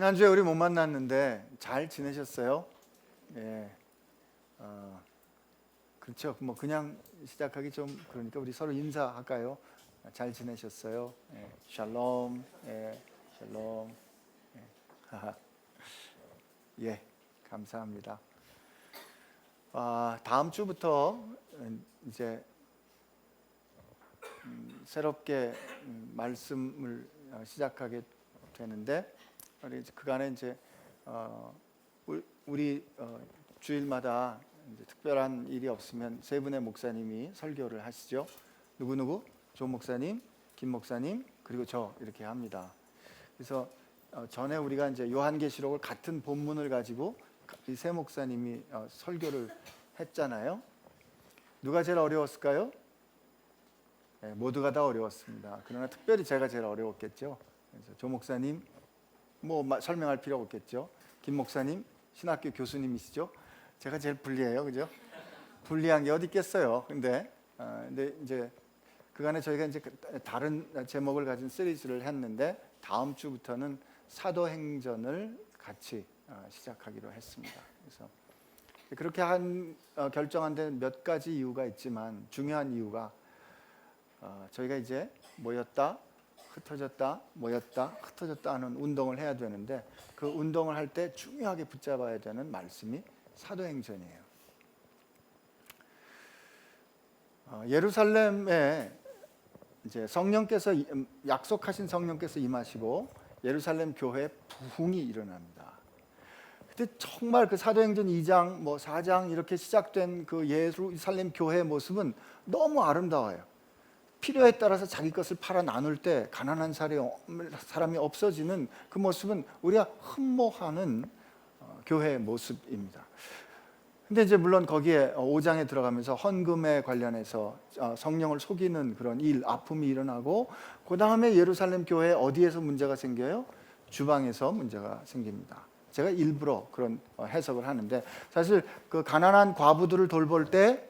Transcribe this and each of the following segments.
지난주에 우리 못 만났는데 잘 지내셨어요? 예. 그렇죠. 뭐 그냥 시작하기 좀 그러니까 우리 서로 인사할까요? 잘 지내셨어요? 예. 샬롬. 예. 샬롬. 예. 예. 감사합니다. 다음 주부터 이제 새롭게 말씀을 시작하게 되는데 우리 그간에 이제 우리 주일마다 이제 특별한 일이 없으면 세 분의 목사님이 설교를 하시죠. 누구? 조 목사님, 김 목사님, 그리고 저 이렇게 합니다. 그래서 전에 우리가 이제 요한계시록을 같은 본문을 가지고 이 세 목사님이 설교를 했잖아요. 누가 제일 어려웠을까요? 네, 모두가 다 어려웠습니다. 그러나 특별히 제가 제일 어려웠겠죠. 그래서 조 목사님 뭐 설명할 필요 없겠죠. 김 목사님 신학교 교수님이시죠. 제가 제일 불리해요, 그죠? 불리한 게 어디 있겠어요. 근데 이제 그간에 저희가 이제 다른 제목을 가진 시리즈를 했는데 다음 주부터는 사도행전을 같이 시작하기로 했습니다. 그래서 그렇게 결정한 데 몇 가지 이유가 있지만 중요한 이유가 저희가 이제 모였다 흩어졌다 모였다 흩어졌다 하는 운동을 해야 되는데 그 운동을 할 때 중요하게 붙잡아야 되는 말씀이 사도행전이에요. 예루살렘에 이제 성령께서 약속하신 성령께서 임하시고 예루살렘 교회에 부흥이 일어납니다. 그때 정말 그 사도행전 2장 뭐 4장 이렇게 시작된 그 예루살렘 교회의 모습은 너무 아름다워요. 필요에 따라서 자기 것을 팔아 나눌 때 가난한 사람이 없어지는 그 모습은 우리가 흠모하는 교회의 모습입니다. 근데 이제 물론 거기에 5장에 들어가면서 헌금에 관련해서 성령을 속이는 그런 아픔이 일어나고 그 다음에 예루살렘 교회에 어디에서 문제가 생겨요? 주방에서 문제가 생깁니다. 제가 일부러 그런 해석을 하는데 사실 그 가난한 과부들을 돌볼 때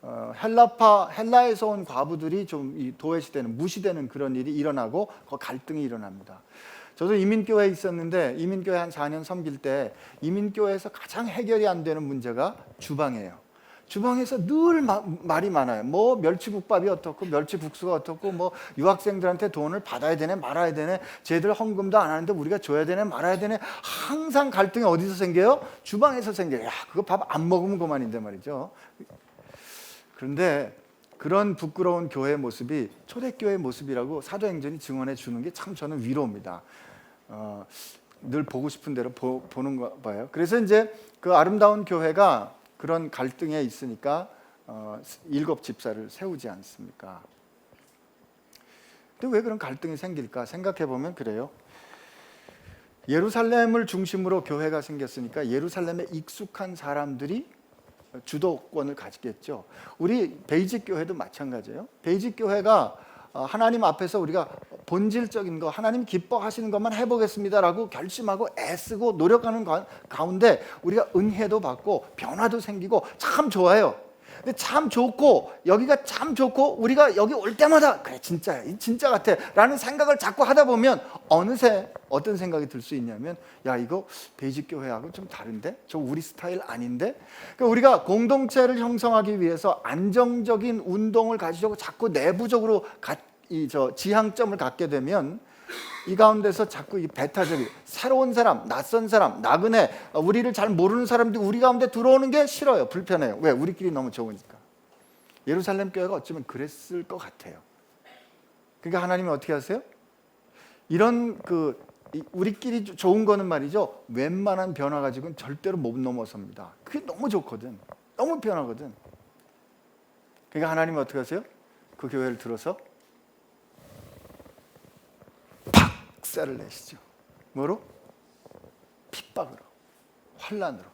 헬라에서 온 과부들이 좀 도외시되는 무시되는 그런 일이 일어나고 그 갈등이 일어납니다. 저도 이민교회에 있었는데 이민교회 한 4년 섬길 때 이민교회에서 가장 해결이 안 되는 문제가 주방이에요. 주방에서 늘 말이 많아요. 뭐 멸치국밥이 어떻고 멸치국수가 어떻고 뭐 유학생들한테 돈을 받아야 되네 말아야 되네 쟤들 헌금도 안 하는데 우리가 줘야 되네 말아야 되네 항상 갈등이 어디서 생겨요? 주방에서 생겨요. 야 그거 밥 안 먹으면 그만인데 말이죠. 그런데 그런 부끄러운 교회의 모습이 초대교회의 모습이라고 사도행전이 증언해 주는 게 참 저는 위로입니다. 늘 보고 싶은 대로 보는 거 봐요. 그래서 이제 그 아름다운 교회가 그런 갈등에 있으니까 7 집사를 세우지 않습니까? 근데 왜 그런 갈등이 생길까 생각해 보면 그래요. 예루살렘을 중심으로 교회가 생겼으니까 예루살렘에 익숙한 사람들이 주도권을 가지겠죠. 우리 베이직 교회도 마찬가지예요. 베이직 교회가 하나님 앞에서 우리가 본질적인 거 하나님 기뻐하시는 것만 해보겠습니다라고 결심하고 애쓰고 노력하는 가운데 우리가 은혜도 받고 변화도 생기고 참 좋아요. 근데 참 좋고 여기가 참 좋고 우리가 여기 올 때마다 그래 진짜야 진짜 같아 라는 생각을 자꾸 하다 보면 어느새 어떤 생각이 들 수 있냐면 야 이거 베이직 교회하고 좀 다른데? 저 우리 스타일 아닌데? 그러니까 우리가 공동체를 형성하기 위해서 안정적인 운동을 가지려고 자꾸 내부적으로 지향점을 갖게 되면 이 가운데서 자꾸 이 배타적이 새로운 사람, 낯선 사람, 나그네, 우리를 잘 모르는 사람들이 우리 가운데 들어오는 게 싫어요. 불편해요. 왜? 우리끼리 너무 좋으니까. 예루살렘 교회가 어쩌면 그랬을 것 같아요. 그러니까 하나님이 어떻게 하세요? 이런 우리끼리 좋은 거는 말이죠. 웬만한 변화 가지고는 절대로 못 넘어섭니다. 그게 너무 좋거든. 너무 편하거든. 그러니까 하나님이 어떻게 하세요? 그 교회를 들어서 박살을 내시죠. 뭐로? 핍박으로, 환난으로.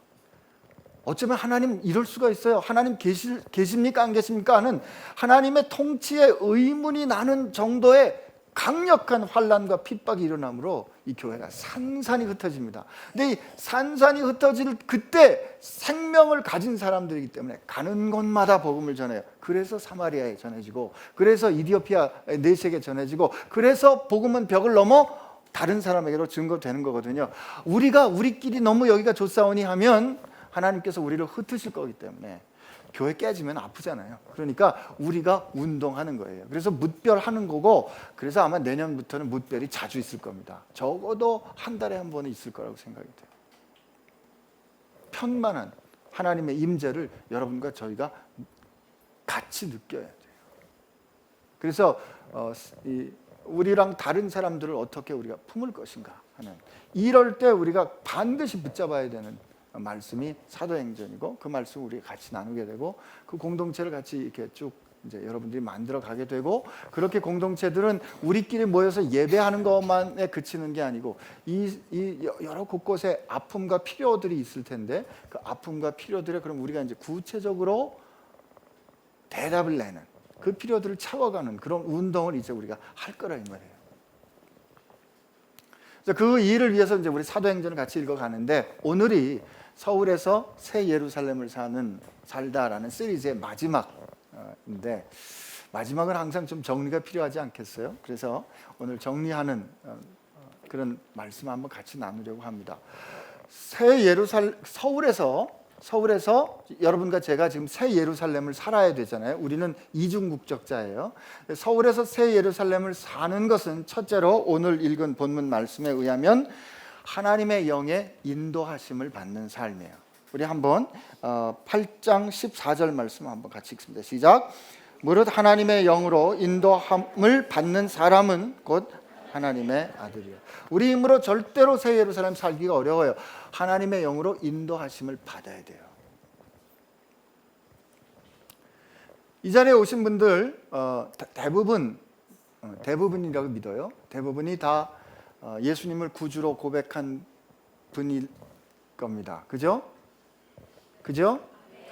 어쩌면 하나님 이럴 수가 있어요. 하나님 계십니까 안 계십니까 하는 하나님의 통치에 의문이 나는 정도의 강력한 환난과 핍박이 일어나므로 이 교회가 산산이 흩어집니다. 근데 이 산산이 흩어질 그때 생명을 가진 사람들이기 때문에 가는 곳마다 복음을 전해요. 그래서 사마리아에 전해지고 그래서 이디오피아 내색에 전해지고 그래서 복음은 벽을 넘어 다른 사람에게로 증거되는 거거든요. 우리가 우리끼리 너무 여기가 좋사오니 하면 하나님께서 우리를 흩으실 거기 때문에 교회 깨지면 아프잖아요. 그러니까 우리가 운동하는 거예요. 그래서 뭇별하는 거고, 그래서 아마 내년부터는 뭇별이 자주 있을 겁니다. 적어도 한 달에 한 번은 있을 거라고 생각이 돼요. 편만한 하나님의 임재를 여러분과 저희가 같이 느껴야 돼요. 그래서 우리랑 다른 사람들을 어떻게 우리가 품을 것인가 하는, 이럴 때 우리가 반드시 붙잡아야 되는 말씀이 사도행전이고, 그 말씀을 우리 같이 나누게 되고, 그 공동체를 같이 이렇게 쭉 이제 여러분들이 만들어 가게 되고, 그렇게 공동체들은 우리끼리 모여서 예배하는 것만에 그치는 게 아니고, 이 여러 곳곳에 아픔과 필요들이 있을 텐데, 그 아픔과 필요들에 그럼 우리가 이제 구체적으로 대답을 내는, 그 필요들을 채워가는 그런 운동을 이제 우리가 할 거라 이 말이에요. 그 일을 위해서 이제 우리 사도행전을 같이 읽어가는데, 오늘이 서울에서 새 예루살렘을 살다라는 시리즈의 마지막인데, 마지막은 항상 좀 정리가 필요하지 않겠어요? 그래서 오늘 정리하는 그런 말씀 한번 같이 나누려고 합니다. 서울에서 여러분과 제가 지금 새 예루살렘을 살아야 되잖아요. 우리는 이중국적자예요. 서울에서 새 예루살렘을 사는 것은 첫째로 오늘 읽은 본문 말씀에 의하면 하나님의 영의 인도하심을 받는 삶이에요. 우리 한번 8장 14절 말씀 한번 같이 읽습니다. 시작. 무릇 하나님의 영으로 인도함을 받는 사람은 곧 하나님의 아들이요. 우리 힘으로 절대로 새 예루살렘 살기가 어려워요. 하나님의 영으로 인도하심을 받아야 돼요. 이 자리에 오신 분들 대부분이라고 믿어요. 대부분이 다 예수님을 구주로 고백한 분일 겁니다. 그죠?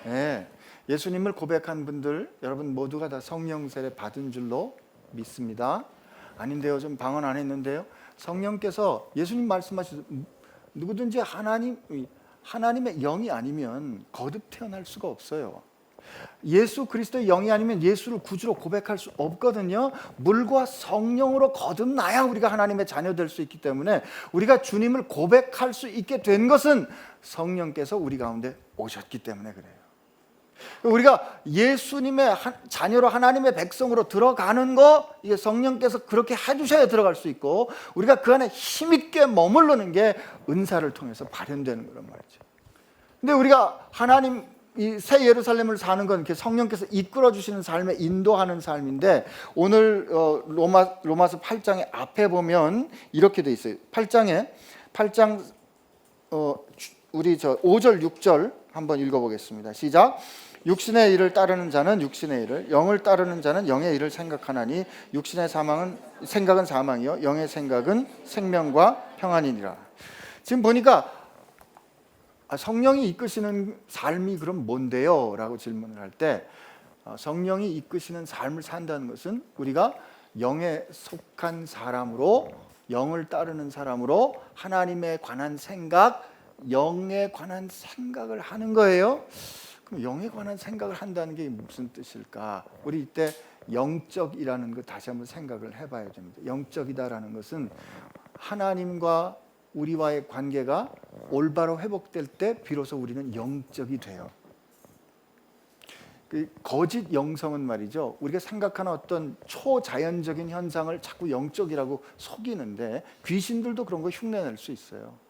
네. 예수님을 고백한 분들 여러분 모두가 다 성령 세례 받은 줄로 믿습니다. 아닌데요, 좀 방언 안 했는데요. 성령께서 예수님 말씀하시죠. 누구든지 하나님의 영이 아니면 거듭 태어날 수가 없어요. 예수 그리스도의 영이 아니면 예수를 구주로 고백할 수 없거든요. 물과 성령으로 거듭나야 우리가 하나님의 자녀 될 수 있기 때문에, 우리가 주님을 고백할 수 있게 된 것은 성령께서 우리 가운데 오셨기 때문에 그래요. 우리가 예수님의 자녀로 하나님의 백성으로 들어가는 거, 이게 성령께서 그렇게 해주셔야 들어갈 수 있고, 우리가 그 안에 힘있게 머무르는 게 은사를 통해서 발현되는 거란 말이죠. 근데 우리가 이 새 예루살렘을 사는 건 이렇게 성령께서 이끌어 주시는 삶에 인도하는 삶인데, 오늘 로마서 8장의 앞에 보면 이렇게 돼 있어요. 8장 우리 5절 6절 한번 읽어보겠습니다. 시작. 육신의 일을 따르는 자는 육신의 일을, 영을 따르는 자는 영의 일을 생각하나니 육신의 생각은 사망이요 영의 생각은 생명과 평안이니라. 지금 보니까 성령이 이끄시는 삶이 그럼 뭔데요? 라고 질문을 할 때, 성령이 이끄시는 삶을 산다는 것은 우리가 영에 속한 사람으로, 영을 따르는 사람으로 하나님에 관한 생각, 영에 관한 생각을 하는 거예요. 그럼 영에 관한 생각을 한다는 게 무슨 뜻일까? 우리 이때 영적이라는 것 다시 한번 생각을 해봐야 됩니다. 영적이다라는 것은 하나님과 우리와의 관계가 올바로 회복될 때 비로소 우리는 영적이 돼요. 그 거짓 영성은 말이죠, 우리가 생각하는 어떤 초자연적인 현상을 자꾸 영적이라고 속이는데, 귀신들도 그런 거 흉내낼 수 있어요.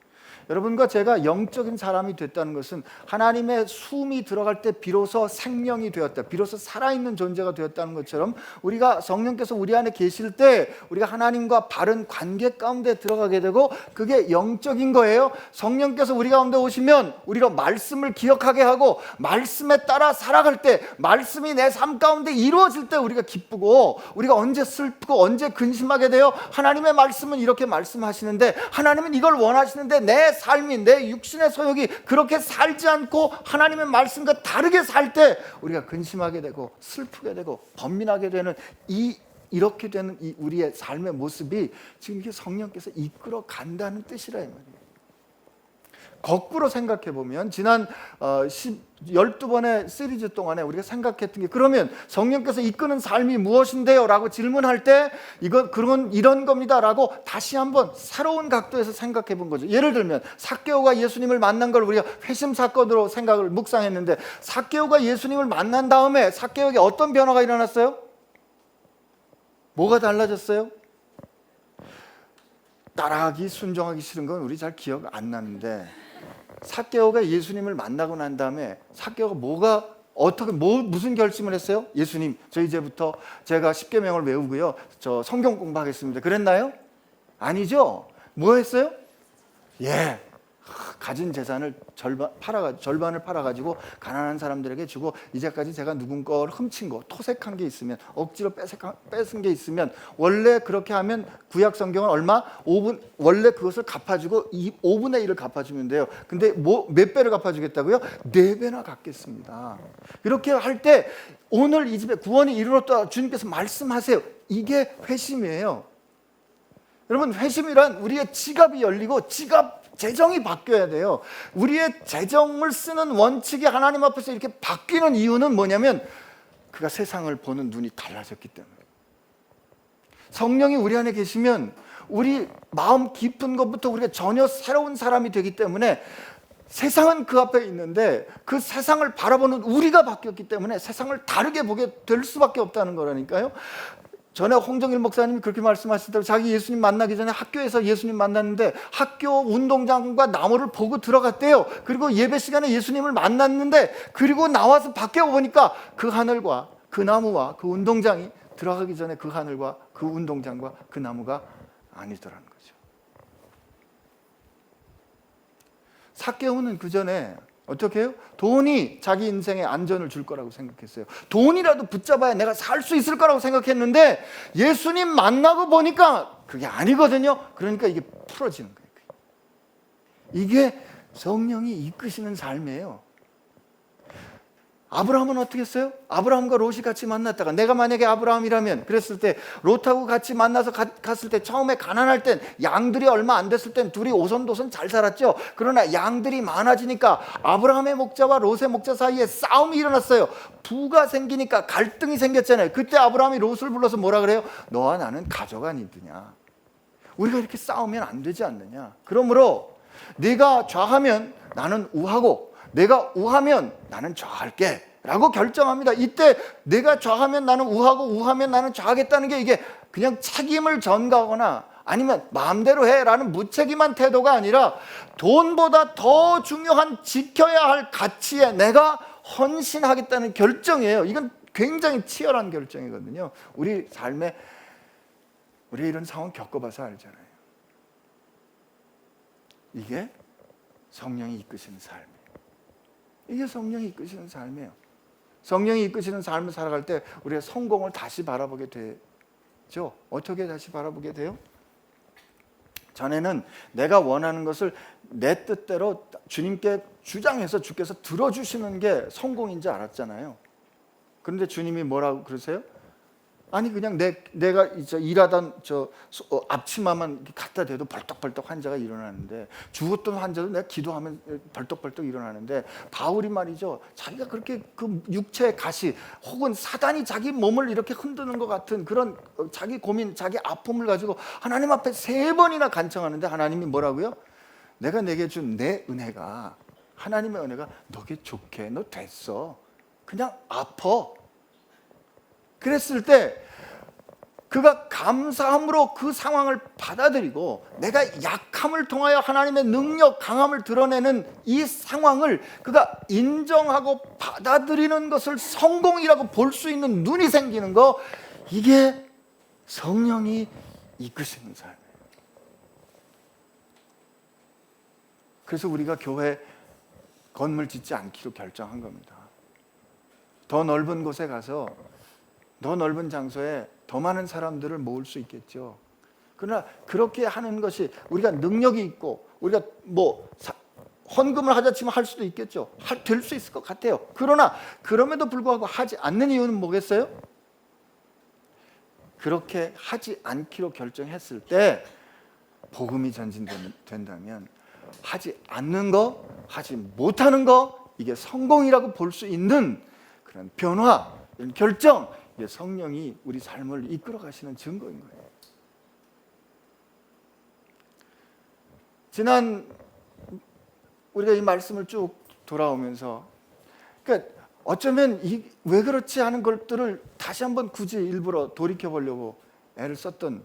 여러분과 제가 영적인 사람이 됐다는 것은 하나님의 숨이 들어갈 때 비로소 생명이 되었다, 비로소 살아있는 존재가 되었다는 것처럼, 우리가 성령께서 우리 안에 계실 때 우리가 하나님과 바른 관계 가운데 들어가게 되고, 그게 영적인 거예요. 성령께서 우리 가운데 오시면 우리가 말씀을 기억하게 하고, 말씀에 따라 살아갈 때, 말씀이 내 삶 가운데 이루어질 때 우리가 기쁘고, 우리가 언제 슬프고 언제 근심하게 돼요? 하나님의 말씀은 이렇게 말씀하시는데, 하나님은 이걸 원하시는데 내 삶이, 내 육신의 소욕이 그렇게 살지 않고 하나님의 말씀과 다르게 살 때 우리가 근심하게 되고 슬프게 되고 번민하게 되는 이렇게 되는 이 우리의 삶의 모습이 지금 이게 성령께서 이끌어 간다는 뜻이라 이 말이에요. 거꾸로 생각해 보면 지난 12번의 시리즈 동안에 우리가 생각했던 게, 그러면 성령께서 이끄는 삶이 무엇인데요? 라고 질문할 때 그건 이런 겁니다 라고 다시 한번 새로운 각도에서 생각해 본 거죠. 예를 들면 삭개오가 예수님을 만난 걸 우리가 회심 사건으로 생각을 묵상했는데, 삭개오가 예수님을 만난 다음에 삭개오에게 어떤 변화가 일어났어요? 뭐가 달라졌어요? 따라하기, 순종하기 싫은 건 우리 잘 기억 안 나는데, 삭개오가 예수님을 만나고 난 다음에 삭개오가 무슨 결심을 했어요? 예수님, 저 이제부터 제가 십계명을 외우고요, 저 성경 공부하겠습니다. 그랬나요? 아니죠. 뭐 했어요? 가진 재산을 절반을 팔아가지고 가난한 사람들에게 주고, 이제까지 제가 누군 걸 훔친 거, 토색한 게 있으면, 억지로 뺏은 게 있으면, 원래 그렇게 하면 구약 성경은 얼마? 5분, 원래 그것을 갚아주고 5분의 1을 갚아주면 돼요. 근데 몇 배를 갚아주겠다고요? 4배나 갚겠습니다. 이렇게 할 때 오늘 이 집에 구원이 이르렀다 주님께서 말씀하세요. 이게 회심이에요. 여러분, 회심이란 우리의 지갑이 열리고 재정이 바뀌어야 돼요. 우리의 재정을 쓰는 원칙이 하나님 앞에서 이렇게 바뀌는 이유는 뭐냐면, 그가 세상을 보는 눈이 달라졌기 때문에. 성령이 우리 안에 계시면 우리 마음 깊은 것부터 우리가 전혀 새로운 사람이 되기 때문에, 세상은 그 앞에 있는데 그 세상을 바라보는 우리가 바뀌었기 때문에 세상을 다르게 보게 될 수밖에 없다는 거라니까요. 전에 홍정일 목사님이 그렇게 말씀하시더라고요. 자기 예수님 만나기 전에 학교에서 예수님 만났는데 학교 운동장과 나무를 보고 들어갔대요. 그리고 예배 시간에 예수님을 만났는데, 그리고 나와서 밖에 보니까 그 하늘과 그 나무와 그 운동장이, 들어가기 전에 그 하늘과 그 운동장과 그 나무가 아니더라는 거죠. 삭개오는 그 전에 어떻게 해요? 돈이 자기 인생에 안전을 줄 거라고 생각했어요. 돈이라도 붙잡아야 내가 살 수 있을 거라고 생각했는데, 예수님 만나고 보니까 그게 아니거든요. 그러니까 이게 풀어지는 거예요. 이게 성령이 이끄시는 삶이에요. 아브라함은 어떻게 했어요? 아브라함과 롯이 같이 만났다가, 내가 만약에 아브라함이라면 그랬을 때, 롯하고 같이 만나서 갔을 때, 처음에 가난할 땐, 양들이 얼마 안 됐을 땐 둘이 오손도손 잘 살았죠. 그러나 양들이 많아지니까 아브라함의 목자와 롯의 목자 사이에 싸움이 일어났어요. 부가 생기니까 갈등이 생겼잖아요. 그때 아브라함이 롯을 불러서 뭐라 그래요? 너와 나는 가족 아니더냐, 우리가 이렇게 싸우면 안 되지 않느냐. 그러므로 네가 좌하면 나는 우하고, 내가 우하면 나는 좌할게 라고 결정합니다. 이때 내가 좌하면 나는 우하고 우하면 나는 좌하겠다는 게, 이게 그냥 책임을 전가하거나 아니면 마음대로 해라는 무책임한 태도가 아니라, 돈보다 더 중요한 지켜야 할 가치에 내가 헌신하겠다는 결정이에요. 이건 굉장히 치열한 결정이거든요. 우리 삶에 우리 이런 상황 겪어봐서 알잖아요. 이게 성령이 이끄시는 삶이에요. 이게 성령이 이끄시는 삶이에요. 성령이 이끄시는 삶을 살아갈 때 우리가 성공을 다시 바라보게 되죠. 어떻게 다시 바라보게 돼요? 전에는 내가 원하는 것을 내 뜻대로 주님께 주장해서 주께서 들어주시는 게 성공인지 알았잖아요. 그런데 주님이 뭐라고 그러세요? 아니, 그냥 내가 일하던 앞치마만 갖다 대도 벌떡벌떡 환자가 일어나는데, 죽었던 환자도 내가 기도하면 벌떡벌떡 일어나는데, 바울이 말이죠, 자기가 그렇게 그 육체의 가시 혹은 사단이 자기 몸을 이렇게 흔드는 것 같은 그런 자기 고민, 자기 아픔을 가지고 하나님 앞에 3번이나 간청하는데, 하나님이 뭐라고요? 내가 내게 준 내 은혜가, 하나님의 은혜가 너게 좋게, 너 됐어, 그냥 아파. 그랬을 때 그가 감사함으로 그 상황을 받아들이고, 내가 약함을 통하여 하나님의 능력, 강함을 드러내는 이 상황을 그가 인정하고 받아들이는 것을 성공이라고 볼 수 있는 눈이 생기는 거, 이게 성령이 이끄시는 삶이에요. 그래서 우리가 교회 건물 짓지 않기로 결정한 겁니다. 더 넓은 곳에 가서, 더 넓은 장소에 더 많은 사람들을 모을 수 있겠죠. 그러나 그렇게 하는 것이, 우리가 능력이 있고 우리가 헌금을 하자 치면 할 수도 있겠죠. 될 수 있을 것 같아요. 그러나 그럼에도 불구하고 하지 않는 이유는 뭐겠어요? 그렇게 하지 않기로 결정했을 때 복음이 전진된다면 하지 않는 거, 하지 못하는 거, 이게 성공이라고 볼 수 있는 그런 변화, 이런 결정, 이게 성령이 우리 삶을 이끌어 가시는 증거인 거예요. 지난 우리가 이 말씀을 쭉 돌아오면서, 그러니까 어쩌면 왜 그렇지 하는 것들을 다시 한번 굳이 일부러 돌이켜 보려고 애를 썼던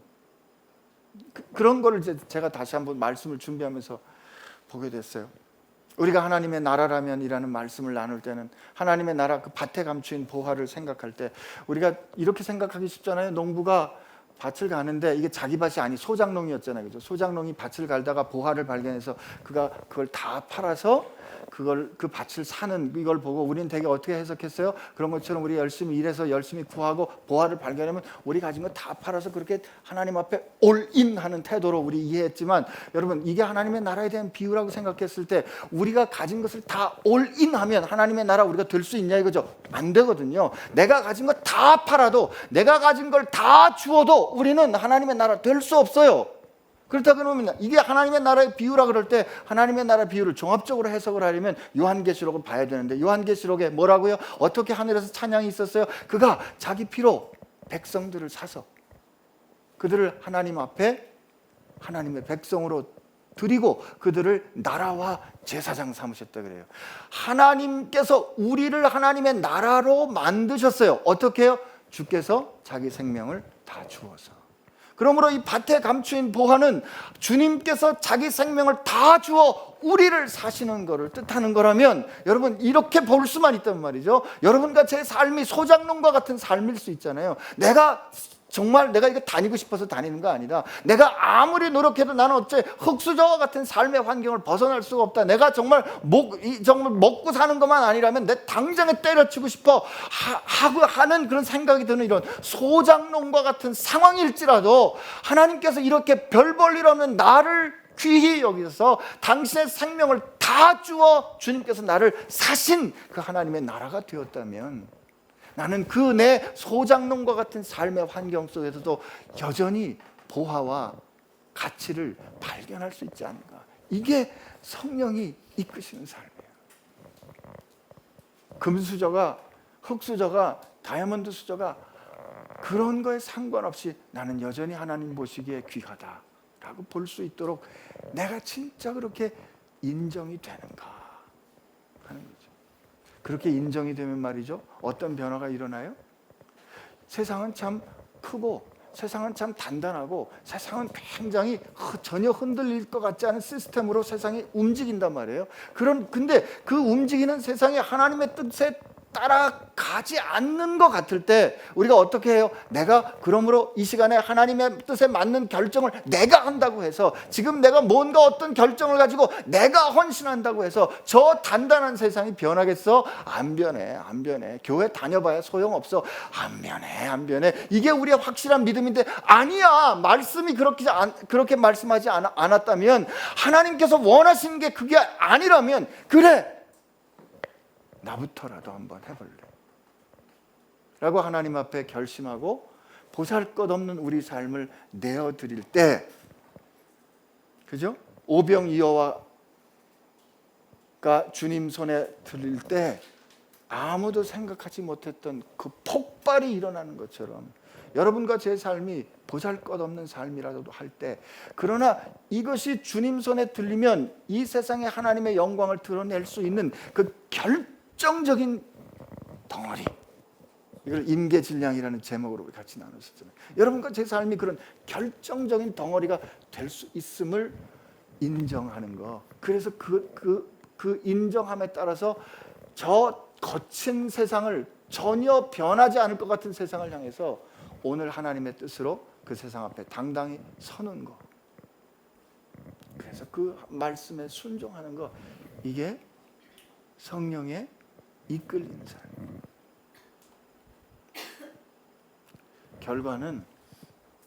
그런 거를 제가 다시 한번 말씀을 준비하면서 보게 됐어요. 우리가 하나님의 나라라면이라는 말씀을 나눌 때는 하나님의 나라, 그 밭에 감추인 보화를 생각할 때 우리가 이렇게 생각하기 쉽잖아요. 농부가 밭을 가는데 이게 자기 밭이 아니 소작농이었잖아요. 그죠? 소작농이 밭을 갈다가 보화를 발견해서 그걸 다 팔아서 그 밭을 사는 이걸 보고 우리는 되게 어떻게 해석했어요? 그런 것처럼 우리 열심히 일해서 열심히 구하고 보화를 발견하면 우리 가진 거 다 팔아서 그렇게 하나님 앞에 올인하는 태도로 우리 이해했지만, 여러분 이게 하나님의 나라에 대한 비유라고 생각했을 때 우리가 가진 것을 다 올인하면 하나님의 나라 우리가 될 수 있냐 이거죠? 안 되거든요. 내가 가진 거 다 팔아도, 내가 가진 걸 다 주어도 우리는 하나님의 나라 될 수 없어요. 그렇다 그러면 이게 하나님의 나라의 비유라 그럴 때 하나님의 나라 비유를 종합적으로 해석을 하려면 요한계시록을 봐야 되는데, 요한계시록에 뭐라고요? 어떻게 하늘에서 찬양이 있었어요? 그가 자기 피로 백성들을 사서 그들을 하나님 앞에 하나님의 백성으로 드리고 그들을 나라와 제사장 삼으셨다 그래요. 하나님께서 우리를 하나님의 나라로 만드셨어요. 어떻게 해요? 주께서 자기 생명을 다 주어서. 그러므로 이 밭에 감추인 보화는 주님께서 자기 생명을 다 주어 우리를 사시는 것을 뜻하는 거라면, 여러분 이렇게 볼 수만 있단 말이죠. 여러분과 제 삶이 소작농과 같은 삶일 수 있잖아요. 정말 내가 이거 다니고 싶어서 다니는 거 아니다. 내가 아무리 노력해도 나는 어째 흙수저와 같은 삶의 환경을 벗어날 수가 없다. 내가 정말 먹고 사는 것만 아니라면 내 당장에 때려치고 싶어 하고 하는 그런 생각이 드는 이런 소작농과 같은 상황일지라도 하나님께서 이렇게 별 볼 일 없는 나를 귀히 여기서 당신의 생명을 다 주어 주님께서 나를 사신 그 하나님의 나라가 되었다면, 나는 그 내 소작농과 같은 삶의 환경 속에서도 여전히 보화와 가치를 발견할 수 있지 않을까. 이게 성령이 이끄시는 삶이에요. 금수저가, 흙수저가, 다이아몬드 수저가 그런 거에 상관없이 나는 여전히 하나님 보시기에 귀하다라고 볼 수 있도록 내가 진짜 그렇게 인정이 되는가 하는 거죠. 그렇게 인정이 되면 말이죠, 어떤 변화가 일어나요? 세상은 참 크고 세상은 참 단단하고 세상은 굉장히 전혀 흔들릴 것 같지 않은 시스템으로 세상이 움직인단 말이에요. 근데 그 움직이는 세상이 하나님의 뜻에 따라가지 않는 것 같을 때 우리가 어떻게 해요? 내가 그러므로 이 시간에 하나님의 뜻에 맞는 결정을 내가 한다고 해서, 지금 내가 뭔가 어떤 결정을 가지고 내가 헌신한다고 해서 저 단단한 세상이 변하겠어? 안 변해. 교회 다녀봐야 소용없어. 안 변해. 이게 우리의 확실한 믿음인데, 아니야. 말씀이 그렇게 말씀하지 않았다면, 하나님께서 원하시는 게 그게 아니라면, 그래 나부터라도 한번 해볼래 라고 하나님 앞에 결심하고 보잘것없는 우리 삶을 내어드릴 때, 그죠? 오병이어가 주님 손에 들릴 때 아무도 생각하지 못했던 그 폭발이 일어나는 것처럼 여러분과 제 삶이 보잘것없는 삶이라도 할 때, 그러나 이것이 주님 손에 들리면 이 세상에 하나님의 영광을 드러낼 수 있는 그 결정적인 덩어리, 이걸 임계질량이라는 제목으로 같이 나눴었잖아요. 여러분과 제 삶이 그런 결정적인 덩어리가 될 수 있음을 인정하는 거. 그래서 그 인정함에 따라서 저 거친 세상을, 전혀 변하지 않을 것 같은 세상을 향해서 오늘 하나님의 뜻으로 그 세상 앞에 당당히 서는 거. 그래서 그 말씀에 순종하는 거, 이게 성령의 이끌리는 삶. 결과는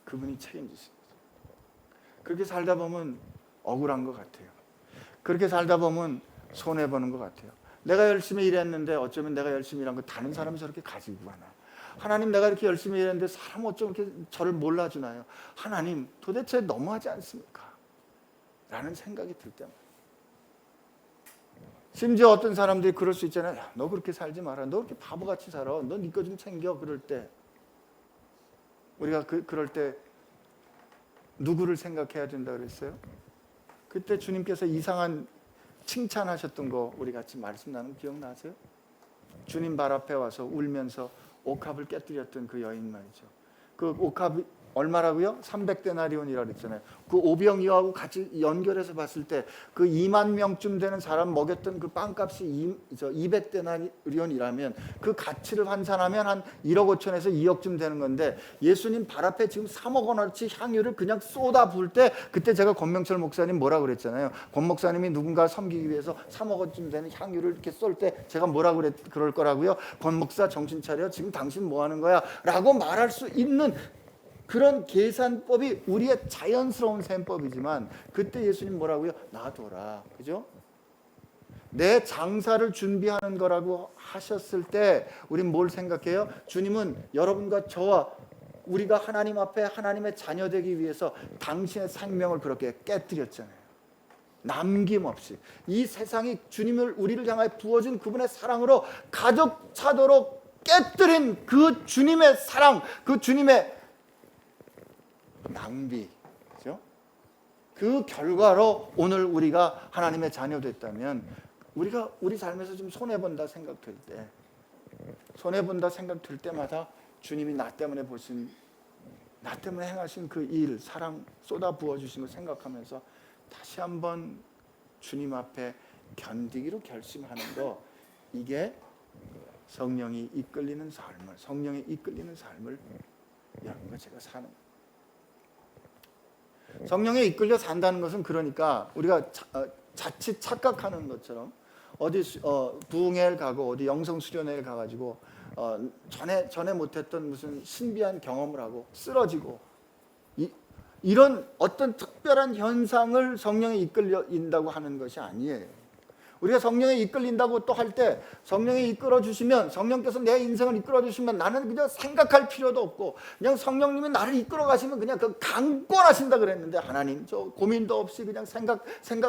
그분이 책임지십니다. 그렇게 살다 보면 억울한 것 같아요. 그렇게 살다 보면 손해보는 것 같아요. 내가 열심히 일했는데 어쩌면 내가 열심히 일한 거 다른 사람이 저렇게 가지고 가나. 하나님, 내가 이렇게 열심히 일했는데 사람 어쩜 이렇게 저를 몰라주나요? 하나님, 도대체 너무하지 않습니까? 라는 생각이 들 때마다 심지어 어떤 사람들이 그럴 수 있잖아요. 야, 너 그렇게 살지 마라. 너 그렇게 바보같이 살아. 너 네 거 좀 챙겨. 그럴 때 우리가 그럴 때 누구를 생각해야 된다 그랬어요? 그때 주님께서 이상한 칭찬하셨던 거 우리 같이 말씀 나누면 기억나세요? 주님 발 앞에 와서 울면서 옥합을 깨뜨렸던 그 여인 말이죠. 그 옥합이 얼마라고요? 300데나리온이라고 그랬잖아요. 그 오병이어하고 같이 연결해서 봤을 때 그 2만 명쯤 되는 사람 먹였던 그 빵값이 200데나리온이라면 그 가치를 환산하면 한 1억 5천에서 2억쯤 되는 건데 예수님 발 앞에 지금 3억 원어치 향유를 그냥 쏟아 부을 때 그때 제가 권명철 목사님 뭐라 그랬잖아요. 권 목사님이 누군가 섬기기 위해서 3억 원쯤 되는 향유를 이렇게 쏠 때 제가 뭐라 그럴 거라고요? 권 목사 정신 차려. 지금 당신 뭐 하는 거야? 라고 말할 수 있는 그런 계산법이 우리의 자연스러운 셈법이지만 그때 예수님 뭐라고요? 놔둬라. 그죠? 내 장사를 준비하는 거라고 하셨을 때 우린 뭘 생각해요? 주님은 여러분과 저와 우리가 하나님 앞에 하나님의 자녀 되기 위해서 당신의 생명을 그렇게 깨뜨렸잖아요. 남김없이 이 세상이 주님을 우리를 향하여 부어준 그분의 사랑으로 가득 차도록 깨뜨린 그 주님의 사랑, 그 주님의 낭비, 그죠? 그 결과로 오늘 우리가 하나님의 자녀 됐다면 우리가 우리 삶에서 좀 손해 본다 생각될 때, 손해 본다 생각될 때마다 주님이 나 때문에 행하신 그 일, 사랑 쏟아 부어 주신 걸 생각하면서 다시 한번 주님 앞에 견디기로 결심하는 거, 이게 성령이 이끌리는 삶을 여러분과 제가 사는 거예요. 성령에 이끌려 산다는 것은 그러니까 우리가 자칫 착각하는 것처럼 어디 부흥회를 가고 어디 영성 수련회를 가가지고 전에 못했던 무슨 신비한 경험을 하고 쓰러지고 이런 어떤 특별한 현상을 성령에 이끌린다고 하는 것이 아니에요. 우리가 성령에 이끌린다고 또 할 때 성령에 이끌어 주시면, 성령께서 내 인생을 이끌어 주시면 나는 그냥 생각할 필요도 없고 그냥 성령님이 나를 이끌어 가시면 그냥 그 강권하신다 그랬는데, 하나님 저 고민도 없이 그냥 생각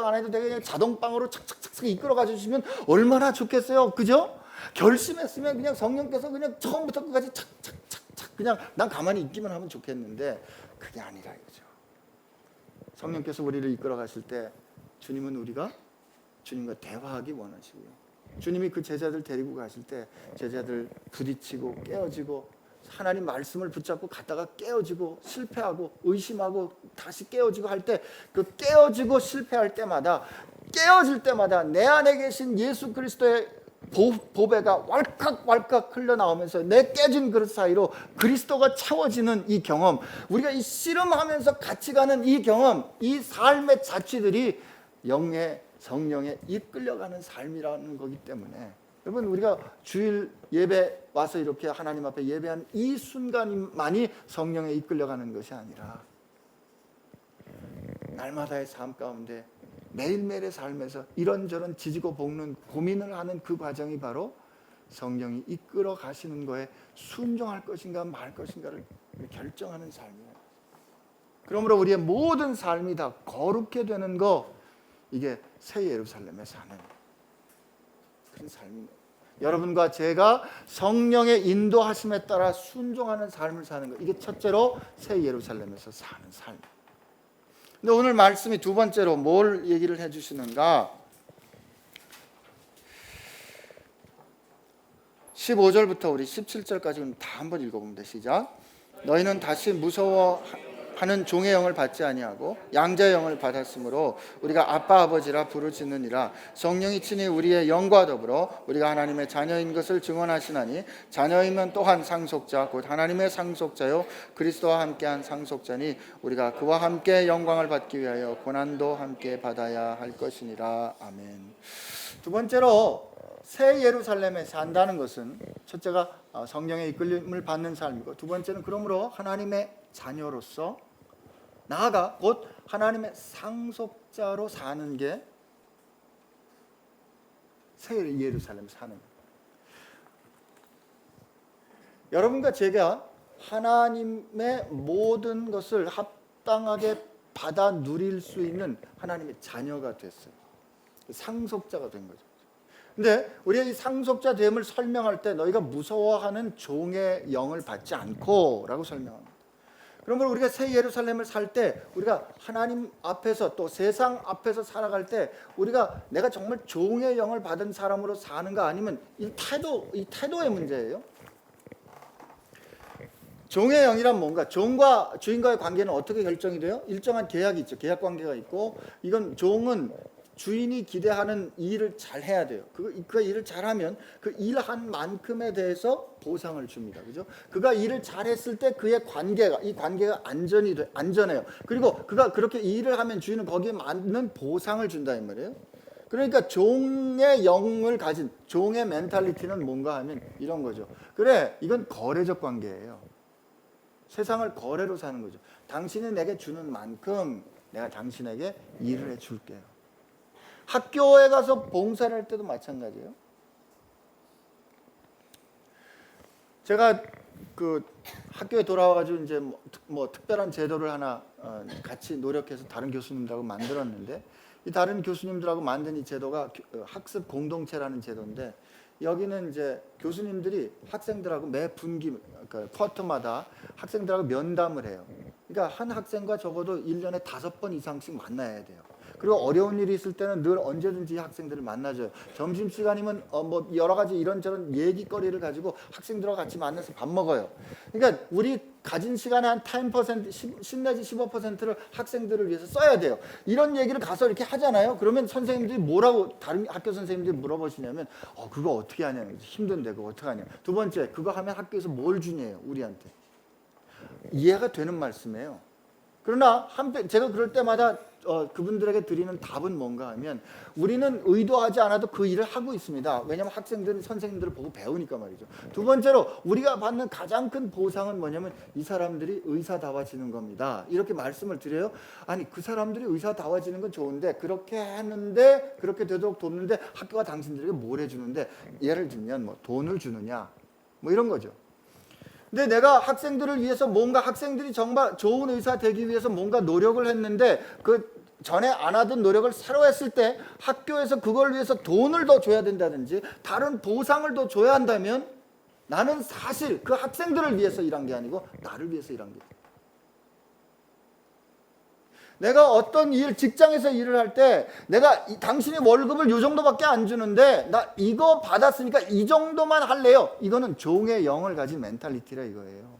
안 해도 되게 그냥 자동방으로 착착착 이끌어 가 주시면 얼마나 좋겠어요. 그죠? 결심했으면 그냥 성령께서 그냥 처음부터 끝까지 착착착착 그냥 난 가만히 있기만 하면 좋겠는데 그게 아니라 이거죠. 성령께서 우리를 이끌어 가실 때 주님은 우리가 주님과 대화하기 원하시고요. 주님이 그 제자들 데리고 가실 때 제자들 부딪히고 깨어지고 하나님 말씀을 붙잡고 갔다가 깨어지고 실패하고 의심하고 다시 깨어지고 할 때, 그 깨어지고 실패할 때마다, 깨어질 때마다 내 안에 계신 예수 그리스도의 보배가 왈칵왈칵 흘러나오면서 내 깨진 그릇 사이로 그리스도가 채워지는 이 경험, 우리가 이 씨름하면서 같이 가는 이 경험, 이 삶의 자취들이 영의 성령에 이끌려가는 삶이라는 거기 때문에, 여러분 우리가 주일 예배 와서 이렇게 하나님 앞에 예배하는 이 순간만이 성령에 이끌려가는 것이 아니라 날마다의 삶 가운데 매일매일의 삶에서 이런저런 지지고 볶는 고민을 하는 그 과정이 바로 성령이 이끌어 가시는 거에 순종할 것인가 말 것인가를 결정하는 삶이에요. 그러므로 우리의 모든 삶이 다 거룩해 되는 거, 이게 새 예루살렘에 사는 그런 삶입니다. 여러분과 제가 성령의 인도하심에 따라 순종하는 삶을 사는 것, 이게 첫째로 새 예루살렘에서 사는 삶. 근데 오늘 말씀이 두 번째로 뭘 얘기를 해주시는가? 15절부터 우리 17절까지 다 한번 읽어보면 돼. 시작. 너희는 다시 무서워하는 종의 영을 받지 아니하고 양자의 영을 받았으므로 우리가 아빠 아버지라 부르짖느니라. 성령이 친히 우리의 영과 더불어 우리가 하나님의 자녀인 것을 증언하시나니, 자녀이면 또한 상속자 곧 하나님의 상속자요 그리스도와 함께한 상속자니 우리가 그와 함께 영광을 받기 위하여 고난도 함께 받아야 할 것이니라. 아멘. 두 번째로 새 예루살렘에 산다는 것은, 첫째가 성령의 이끌림을 받는 삶이고, 두 번째는 그러므로 하나님의 자녀로서 나아가 곧 하나님의 상속자로 사는 게 새 예루살렘 사는 거예요. 여러분과 제가 하나님의 모든 것을 합당하게 받아 누릴 수 있는 하나님의 자녀가 됐어요. 상속자가 된 거죠. 근데 우리가 이 상속자 됨을 설명할 때 너희가 무서워하는 종의 영을 받지 않고 라고 설명합니다. 그러면 우리가 새 예루살렘을 살 때 우리가 하나님 앞에서 또 세상 앞에서 살아갈 때 우리가 내가 정말 종의 영을 받은 사람으로 사는가 아니면 이 태도의 문제예요. 종의 영이란 뭔가? 종과 주인과의 관계는 어떻게 결정이 돼요? 일정한 계약이 있죠. 계약 관계가 있고 이건 종은 주인이 기대하는 일을 잘 해야 돼요. 그 일을 잘하면 그 일한 만큼에 대해서 보상을 줍니다. 그죠? 그가 일을 잘했을 때 그의 이 관계가 안전해요. 그리고 그가 그렇게 일을 하면 주인은 거기에 맞는 보상을 준다 이 말이에요. 그러니까 종의 영을 가진 종의 멘탈리티는 뭔가 하면 이런 거죠. 그래, 이건 거래적 관계예요. 세상을 거래로 사는 거죠. 당신이 내게 주는 만큼 내가 당신에게 일을 해줄게요. 학교에 가서 봉사를 할 때도 마찬가지예요. 제가 그 학교에 돌아와가지고 이제 뭐 특별한 제도를 하나 같이 노력해서 다른 교수님들하고 만들었는데 이 다른 교수님들하고 만든 이 제도가 학습 공동체라는 제도인데 여기는 이제 교수님들이 학생들하고 매 분기 그러니까 쿼터마다 학생들하고 면담을 해요. 그러니까 한 학생과 적어도 1년에 5번 이상씩 만나야 돼요. 그리고 어려운 일이 있을 때는 늘 언제든지 학생들을 만나줘요. 점심시간이면 뭐 여러 가지 이런저런 얘기거리를 가지고 학생들하고 같이 만나서 밥 먹어요. 그러니까 우리 가진 시간의 한 10%, 10 내지 15%를 학생들을 위해서 써야 돼요. 이런 얘기를 가서 이렇게 하잖아요. 그러면 선생님들이 뭐라고 다른 학교 선생님들이 물어보시냐면 그거 어떻게 하냐. 힘든데 그거 어떻게 하냐. 두 번째, 그거 하면 학교에서 뭘 주냐요. 우리한테. 이해가 되는 말씀이에요. 그러나 한편 제가 그럴 때마다 그분들에게 드리는 답은 뭔가 하면 우리는 의도하지 않아도 그 일을 하고 있습니다. 왜냐하면 학생들은 선생님들을 보고 배우니까 말이죠. 두 번째로 우리가 받는 가장 큰 보상은 뭐냐면 이 사람들이 의사다워지는 겁니다. 이렇게 말씀을 드려요. 아니 그 사람들이 의사다워지는 건 좋은데 그렇게 하는데 그렇게 되도록 돕는데 학교가 당신들에게 뭘 해주는데 예를 들면 뭐 돈을 주느냐 뭐 이런 거죠. 근데 내가 학생들을 위해서 뭔가 학생들이 정말 좋은 의사 되기 위해서 뭔가 노력을 했는데 그 전에 안 하던 노력을 새로 했을 때 학교에서 그걸 위해서 돈을 더 줘야 된다든지 다른 보상을 더 줘야 한다면 나는 사실 그 학생들을 위해서 일한 게 아니고 나를 위해서 일한 거예요. 내가 어떤 직장에서 일을 할 때 내가 당신이 월급을 이 정도밖에 안 주는데 나 이거 받았으니까 이 정도만 할래요. 이거는 종의 영을 가진 멘탈리티라 이거예요.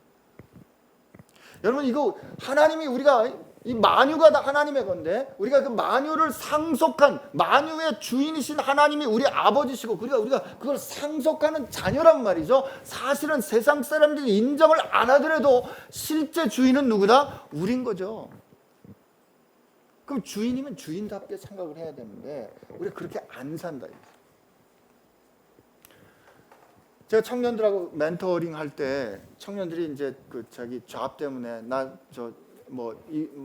여러분 이거 하나님이 우리가 이 만유가 다 하나님의 건데 우리가 그 만유를 상속한 만유의 주인이신 하나님이 우리 아버지시고 우리가 그걸 상속하는 자녀란 말이죠. 사실은 세상 사람들이 인정을 안 하더라도 실제 주인은 누구다? 우린 거죠. 그럼 주인이면 주인답게 생각을 해야 되는데 우리가 그렇게 안 산다. 제가 청년들하고 멘토링 할 때 청년들이 이제 그 자기 잡 때문에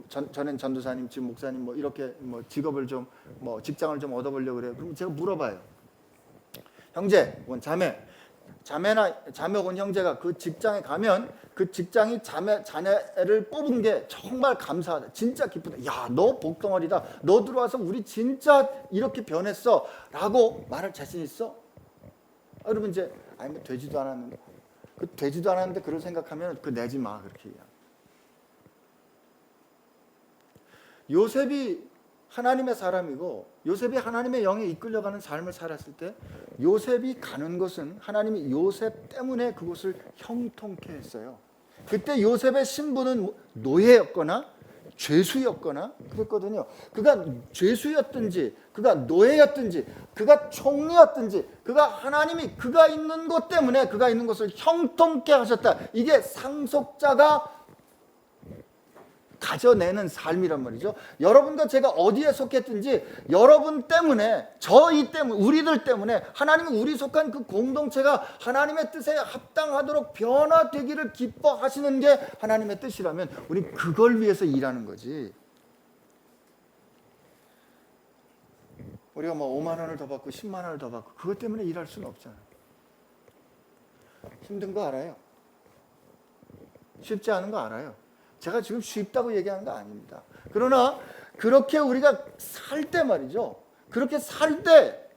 전엔 전도사님, 지금 목사님 뭐 이렇게 뭐 직업을 좀 뭐 직장을 좀 얻어보려고 그래요. 그럼 제가 물어봐요. 형제, 혹은 자매 혹은 형제가 그 직장에 가면 그 직장이 자네를 뽑은 게 정말 감사하다. 진짜 기쁘다. 야, 너 복덩어리다. 너 들어와서 우리 진짜 이렇게 변했어. 라고 말할 자신 있어? 여러분 이제 뭐 되지도 않았는데 그걸 생각하면 내지 마. 그렇게 얘기합니다. 요셉이 하나님의 사람이고 요셉이 하나님의 영에 이끌려가는 삶을 살았을 때 요셉이 가는 것은 하나님이 요셉 때문에 그곳을 형통케 했어요. 그때 요셉의 신분은 노예였거나 죄수였거나 그랬거든요. 그가 죄수였든지 그가 노예였든지 그가 총리였든지 하나님이 그가 있는 것 때문에 그가 있는 것을 형통케 하셨다. 이게 상속자가 가져내는 삶이란 말이죠. 여러분과 제가 어디에 속했든지 여러분 때문에 저희 때문에 우리들 때문에 하나님이 우리 속한 그 공동체가 하나님의 뜻에 합당하도록 변화되기를 기뻐하시는 게 하나님의 뜻이라면 우리 그걸 위해서 일하는 거지. 우리가 뭐 5만 원을 더 받고 10만 원을 더 받고 그것 때문에 일할 수는 없잖아요. 힘든 거 알아요. 쉽지 않은 거 알아요. 제가 지금 쉽다고 얘기하는 거 아닙니다. 그러나 그렇게 우리가 살 때 말이죠. 그렇게 살 때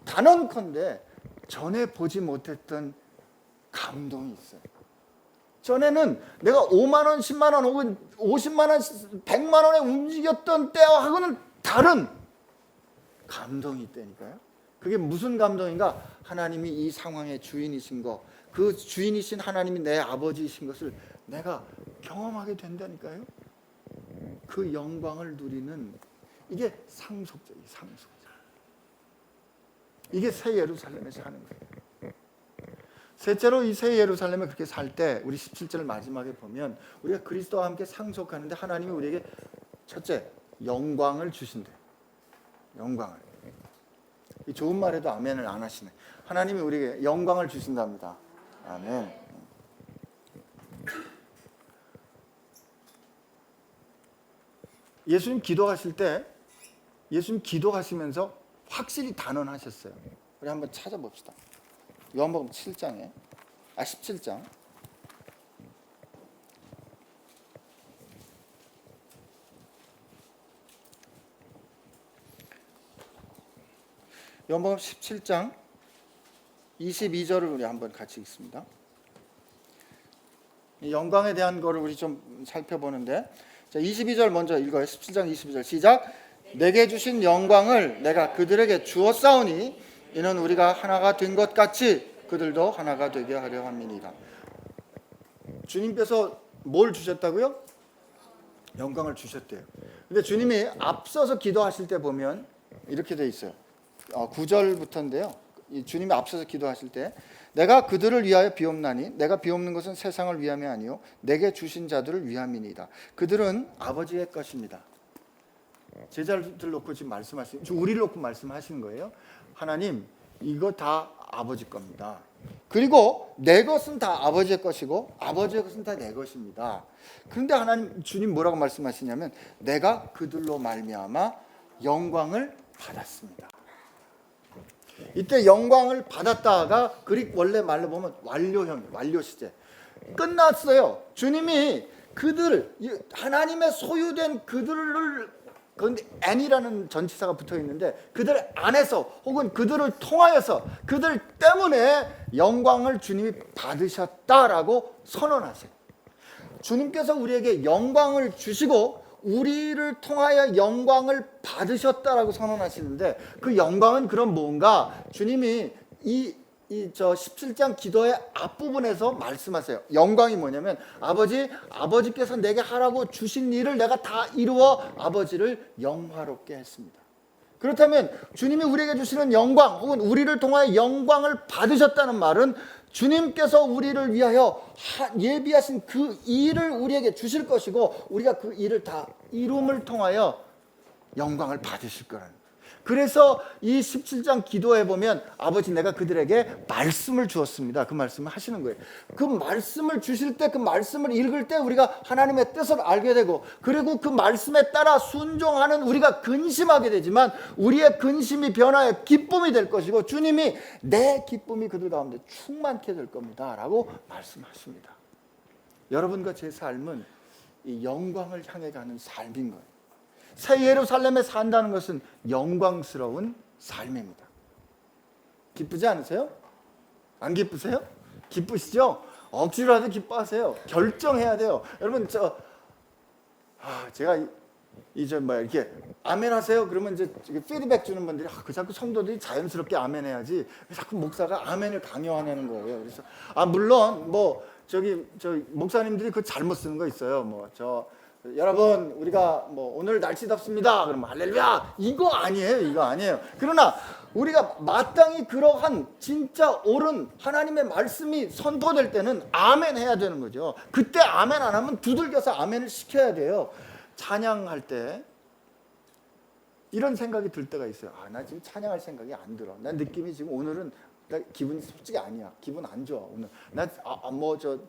단언컨대 전에 보지 못했던 감동이 있어요. 전에는 내가 5만 원, 10만 원 혹은 50만 원, 100만 원에 움직였던 때하고는 다른 감동이 있다니까요. 그게 무슨 감동인가? 하나님이 이 상황의 주인이신 거, 그 주인이신 하나님이 내 아버지이신 것을 내가 경험하게 된다니까요. 그 영광을 누리는, 이게 상속적이에요. 상속적. 이게 새 예루살렘에 사는 거예요. 셋째로 이 새 예루살렘에 그렇게 살 때 우리 17절 마지막에 보면 우리가 그리스도와 함께 상속하는데 하나님이 우리에게 첫째 영광을 주신대. 영광을. 이 좋은 말에도 아멘을 안 하시네. 하나님이 우리에게 영광을 주신답니다. 아멘. 예수님 기도하실 때 예수님 기도하시면서 확실히 단언하셨어요. 우리 한번 찾아봅시다. 요한복음 7장에 17장. 요한복음 17장 22절을 우리 한번 같이 읽습니다. 이 영광에 대한 거를 우리 좀 살펴보는데, 자, 22절 먼저 읽어요. 17장 22절 시작. 내게 주신 영광을 내가 그들에게 주었사오니 이는 우리가 하나가 된 것 같이 그들도 하나가 되게 하려 함이니라. 주님께서 뭘 주셨다고요? 영광을 주셨대요. 근데 주님이 앞서서 기도하실 때 보면 이렇게 돼 있어요. 9절부터인데요. 주님이 앞서서 기도하실 때 내가 그들을 위하여 비옵나니 내가 비옵는 것은 세상을 위함이 아니요 내게 주신 자들을 위함이니이다. 그들은 아버지의 것입니다. 제자들 놓고 지금 말씀하시는, 우리를 놓고 말씀하시는 거예요. 하나님, 이거 다 아버지 겁니다. 그리고 내 것은 다 아버지의 것이고 아버지의 것은 다 내 것입니다. 그런데 하나님, 주님 뭐라고 말씀하시냐면 내가 그들로 말미암아 영광을 받았습니다. 이때 영광을 받았다가 그릭 원래 말로 보면 완료형, 완료 시제. 끝났어요. 주님이 그들, 하나님의 소유된 그들을, 그런데 N이라는 전치사가 붙어 있는데 그들 안에서 혹은 그들을 통하여서 그들 때문에 영광을 주님이 받으셨다라고 선언하세요. 주님께서 우리에게 영광을 주시고 우리를 통하여 영광을 받으셨다라고 선언하시는데 그 영광은 그럼 뭔가 주님이 이 17장 기도의 앞부분에서 말씀하세요. 영광이 뭐냐면 아버지께서 내게 하라고 주신 일을 내가 다 이루어 아버지를 영화롭게 했습니다. 그렇다면 주님이 우리에게 주시는 영광 혹은 우리를 통하여 영광을 받으셨다는 말은 주님께서 우리를 위하여 예비하신 그 일을 우리에게 주실 것이고 우리가 그 일을 다 이룸을 통하여 영광을 받으실 거라는 거예요. 그래서 이 17장 기도에 보면 아버지 내가 그들에게 말씀을 주었습니다. 그 말씀을 하시는 거예요. 그 말씀을 주실 때 그 말씀을 읽을 때 우리가 하나님의 뜻을 알게 되고 그리고 그 말씀에 따라 순종하는 우리가 근심하게 되지만 우리의 근심이 변화의 기쁨이 될 것이고 주님이 내 기쁨이 그들 가운데 충만케 될 겁니다 라고 말씀하십니다. 여러분과 제 삶은 이 영광을 향해 가는 삶인 거예요. 새 예루살렘에 산다는 것은 영광스러운 삶입니다. 기쁘지 않으세요? 안 기쁘세요? 기쁘시죠? 억지로라도 기뻐하세요. 결정해야 돼요. 여러분 제가 이렇게 아멘 하세요. 그러면 이제 피드백 주는 분들이 그 자꾸 성도들이 자연스럽게 아멘 해야지. 자꾸 목사가 아멘을 강요하는 거예요. 그래서 물론 목사님들이 그 잘못 쓰는 거 있어요. 여러분 우리가 오늘 날씨 덥습니다. 그러면 할렐루야. 이거 아니에요. 그러나 우리가 마땅히 그러한 진짜 옳은 하나님의 말씀이 선포될 때는 아멘 해야 되는 거죠. 그때 아멘 안 하면 두들겨서 아멘을 시켜야 돼요. 찬양할 때 이런 생각이 들 때가 있어요. 나 지금 찬양할 생각이 안 들어. 난 느낌이 지금 오늘은 나 기분이 솔직히 아니야. 기분 안 좋아 오늘. 나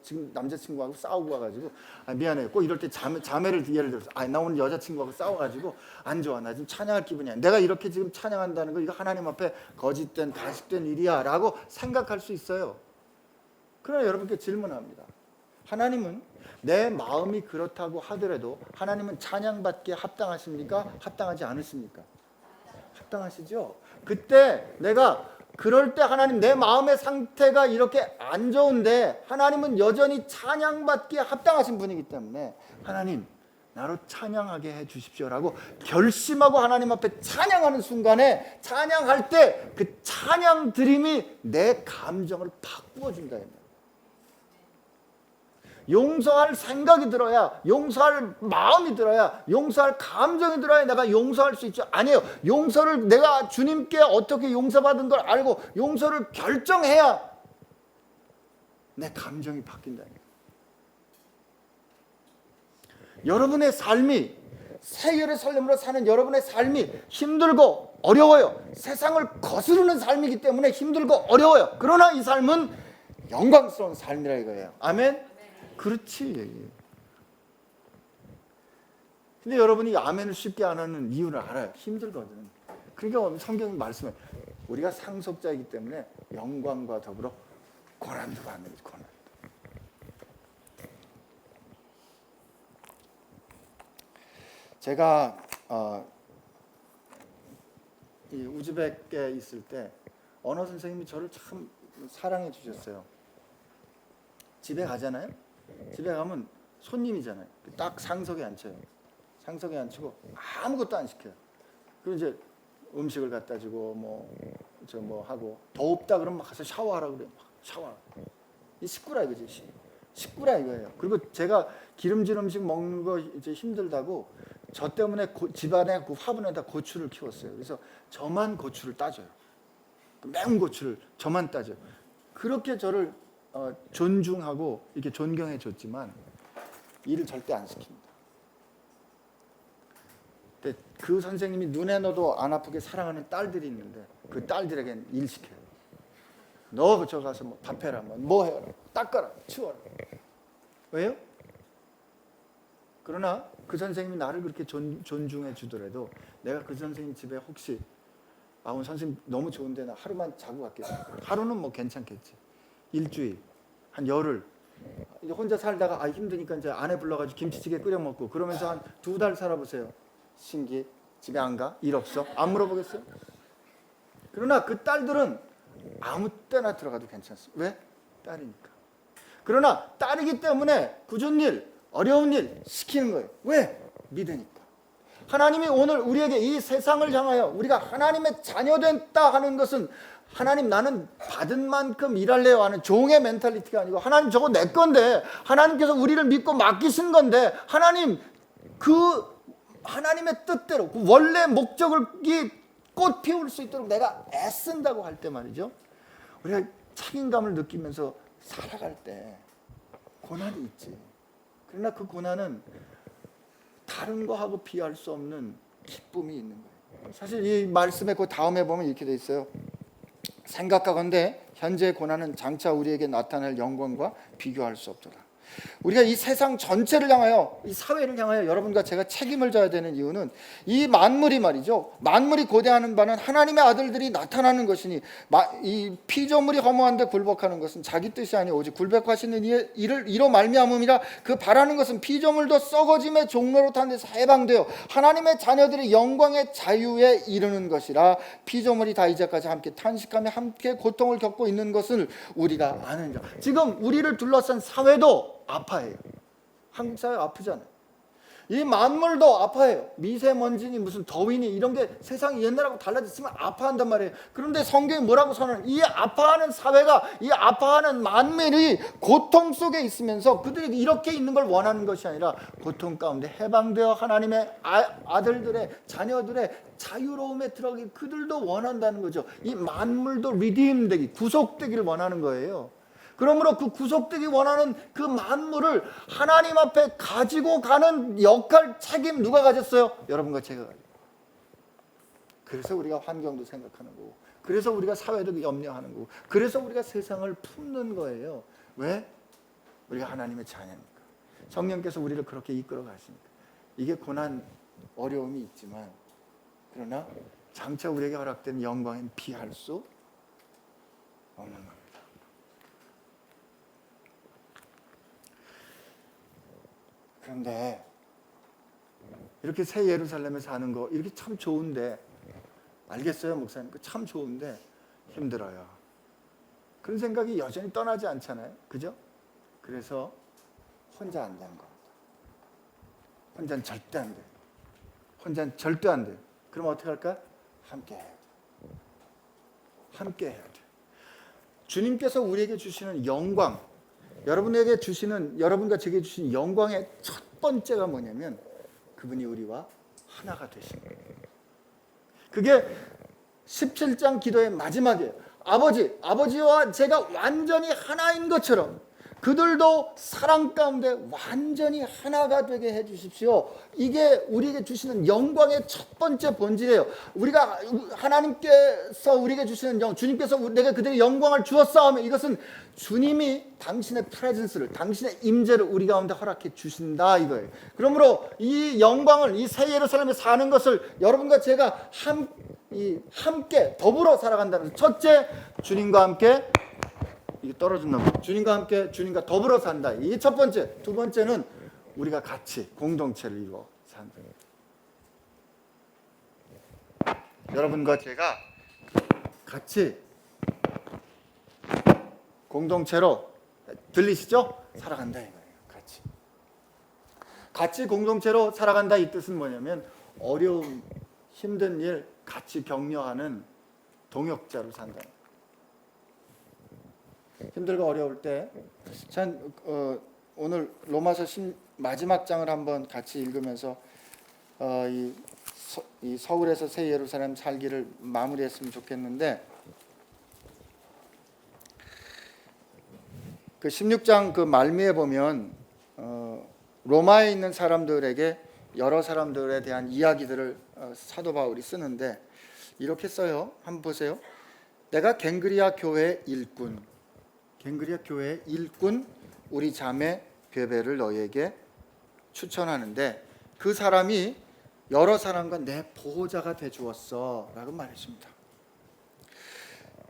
지금 남자친구하고 싸우고 와가지고 미안해. 꼭 이럴 때 자매를 예를 들어서 나 오늘 여자친구하고 싸워가지고 안 좋아. 나 지금 찬양할 기분이 아니야. 내가 이렇게 지금 찬양한다는 거 이거 하나님 앞에 거짓된 가식된 일이야라고 생각할 수 있어요. 그러나 여러분께 질문합니다. 하나님은 내 마음이 그렇다고 하더라도 하나님은 찬양받기에 합당하십니까? 합당하지 않으십니까? 합당하시죠? 그때 내가 그럴 때 하나님 내 마음의 상태가 이렇게 안 좋은데 하나님은 여전히 찬양받기에 합당하신 분이기 때문에 하나님 나로 찬양하게 해 주십시오라고 결심하고 하나님 앞에 찬양하는 순간에 찬양할 때 그 찬양 드림이 내 감정을 바꾸어 준다. 용서할 생각이 들어야, 용서할 마음이 들어야, 용서할 감정이 들어야 내가 용서할 수 있죠. 아니에요. 용서를 내가 주님께 어떻게 용서받은 걸 알고 용서를 결정해야 내 감정이 바뀐다. 여러분의 삶이 세계를 설렘으로 사는 여러분의 삶이 힘들고 어려워요. 세상을 거스르는 삶이기 때문에 힘들고 어려워요. 그러나 이 삶은 영광스러운 삶이라 이거예요. 아멘. 그렇지. 근데 여러분이 아멘을 쉽게 안 하는 이유를 알아요. 힘들거든. 그러니까 성경이 말씀해 우리가 상속자이기 때문에 영광과 더불어 고난도 받는 거지. 고난. 제가 이 우즈벡에 있을 때 언어 선생님이 저를 참 사랑해 주셨어요. 집에 가잖아요. 집에 가면 손님이잖아요. 딱 상석에 앉혀요. 상석에 앉히고 아무것도 안 시켜요. 그리고 이제 음식을 갖다 주고 뭐 하고 덥다 그러면 가서 샤워하라 그래요. 샤워. 이 식구라 이거지. 식구라 이거예요. 그리고 제가 기름진 음식 먹는 거 이제 힘들다고 저 때문에 집안에 그 화분에다 고추를 키웠어요. 그래서 저만 고추를 따줘요. 매운 고추를 저만 따줘요. 그렇게 저를 존중하고 이렇게 존경해 줬지만 일을 절대 안 시킵니다. 근데 그 선생님이 눈에 넣어도 안 아프게 사랑하는 딸들이 있는데 그 딸들에겐 일 시켜요. 너 저 가서 뭐 밥 해라, 뭐 해라, 닦아라, 치워라. 왜요? 그러나 그 선생님이 나를 그렇게 존중해 주더라도 내가 그 선생님 집에 혹시 오늘 선생님 너무 좋은데 나 하루만 자고 갈게요. 하루는 뭐 괜찮겠지. 일주일, 한 열흘. 이제 혼자 살다가 힘드니까 이제 아내 불러가지고 김치찌개 끓여 먹고 그러면서 한 2달 살아보세요. 신기해. 집에 안 가? 일 없어? 안 물어보겠어요? 그러나 그 딸들은 아무 때나 들어가도 괜찮습니다. 왜? 딸이니까. 그러나 딸이기 때문에 굳은 일, 어려운 일 시키는 거예요. 왜? 믿으니까. 하나님이 오늘 우리에게 이 세상을 향하여 우리가 하나님의 자녀됐다 하는 것은 하나님 나는 받은 만큼 일할래요 하는 종의 멘탈리티가 아니고 하나님 저거 내 건데 하나님께서 우리를 믿고 맡기신 건데 하나님 그 하나님의 뜻대로 그 원래 목적을 꽃 피울 수 있도록 내가 애쓴다고 할 때 말이죠. 우리가 책임감을 느끼면서 살아갈 때 고난이 있지. 그러나 그 고난은 다른 거하고 비할 수 없는 기쁨이 있는 거예요. 사실 이 말씀의 그 다음에 보면 이렇게 돼 있어요. 생각하건대 현재의 고난은 장차 우리에게 나타날 영광과 비교할 수 없도다. 우리가 이 세상 전체를 향하여 이 사회를 향하여 여러분과 제가 책임을 져야 되는 이유는 이 만물이 말이죠. 만물이 고대하는 바는 하나님의 아들들이 나타나는 것이니 이 피조물이 허무한데 굴복하는 것은 자기 뜻이 아니 오직 굴복하시는 이를 이로 말미암음이라. 그 바라는 것은 피조물도 썩어짐의 종로로 탄 데서 해방되어 하나님의 자녀들이 영광의 자유에 이르는 것이라. 피조물이 다 이제까지 함께 탄식하며 함께 고통을 겪고 있는 것을 우리가 아느니라. 지금 우리를 둘러싼 사회도 아파해요. 한국 사회 아프잖아요. 이 만물도 아파해요. 미세먼지니 무슨 더위니 이런 게 세상이 옛날하고 달라졌으면 아파한단 말이에요. 그런데 성경이 뭐라고 선언하는? 이 아파하는 사회가, 이 아파하는 만물이 고통 속에 있으면서 그들이 이렇게 있는 걸 원하는 것이 아니라 고통 가운데 해방되어 하나님의 아들들의 자녀들의 자유로움에 들어가기 그들도 원한다는 거죠. 이 만물도 리디임되기, 구속되기를 원하는 거예요. 그러므로 그 구속되기 원하는 그 만물을 하나님 앞에 가지고 가는 역할, 책임 누가 가졌어요? 여러분과 제가 가졌어요. 그래서 우리가 환경도 생각하는 거고, 그래서 우리가 사회도 염려하는 거고, 그래서 우리가 세상을 품는 거예요. 왜? 우리가 하나님의 자녀니까. 성령께서 우리를 그렇게 이끌어 가시니까. 이게 고난, 어려움이 있지만 그러나 장차 우리에게 허락된 영광엔 비할 수 없는 겁니다. 그런데 이렇게 새 예루살렘에 사는 거 이렇게 참 좋은데 알겠어요, 목사님. 참 좋은데 힘들어요. 그런 생각이 여전히 떠나지 않잖아요. 그죠? 그래서 혼자 안 되는 겁니다. 혼자는 절대 안 돼요. 혼자는 절대 안 돼요. 그럼 어떻게 할까? 함께 해야 돼요. 함께 해야 돼요. 주님께서 우리에게 주시는 영광, 여러분과 제게 주신 영광의 첫 번째가 뭐냐면 그분이 우리와 하나가 되신 거예요. 그게 17장 기도의 마지막이에요. 아버지와 제가 완전히 하나인 것처럼 그들도 사랑 가운데 완전히 하나가 되게 해주십시오. 이게 우리에게 주시는 영광의 첫 번째 본질이에요. 우리가 하나님께서 우리에게 주시는 주님께서 내가 그들의 영광을 주었사오며 이것은 주님이 당신의 프레젠스를, 당신의 임재를 우리 가운데 허락해 주신다 이거예요. 그러므로 이 영광을, 이 새 예루살렘에 사는 것을 여러분과 제가 함께 더불어 살아간다는, 첫째 주님과 함께, 이게 떨어졌나 봐. 주님과 더불어 산다. 이게 첫 번째. 두 번째는 우리가 같이 공동체를 이루어 산다. 여러분과 제가 같이 공동체로, 들리시죠? 살아간다 이거예요. 같이 공동체로 살아간다 이 뜻은 뭐냐면 어려움, 힘든 일 같이 격려하는 동역자로 산다. 힘들고 어려울 때, 오늘 로마서 마지막 장을 한번 같이 읽으면서 이 서울에서 새 예루살렘 살기를 마무리했으면 좋겠는데, 그 16장 그 말미에 보면 로마에 있는 사람들에게 여러 사람들에 대한 이야기들을 사도 바울이 쓰는데 이렇게 써요. 한번 보세요. 내가 갱그리아 교회의 일꾼 우리 자매 베베를 너에게 추천하는데 그 사람이 여러 사람과 내 보호자가 돼 주었어 라고 말했습니다.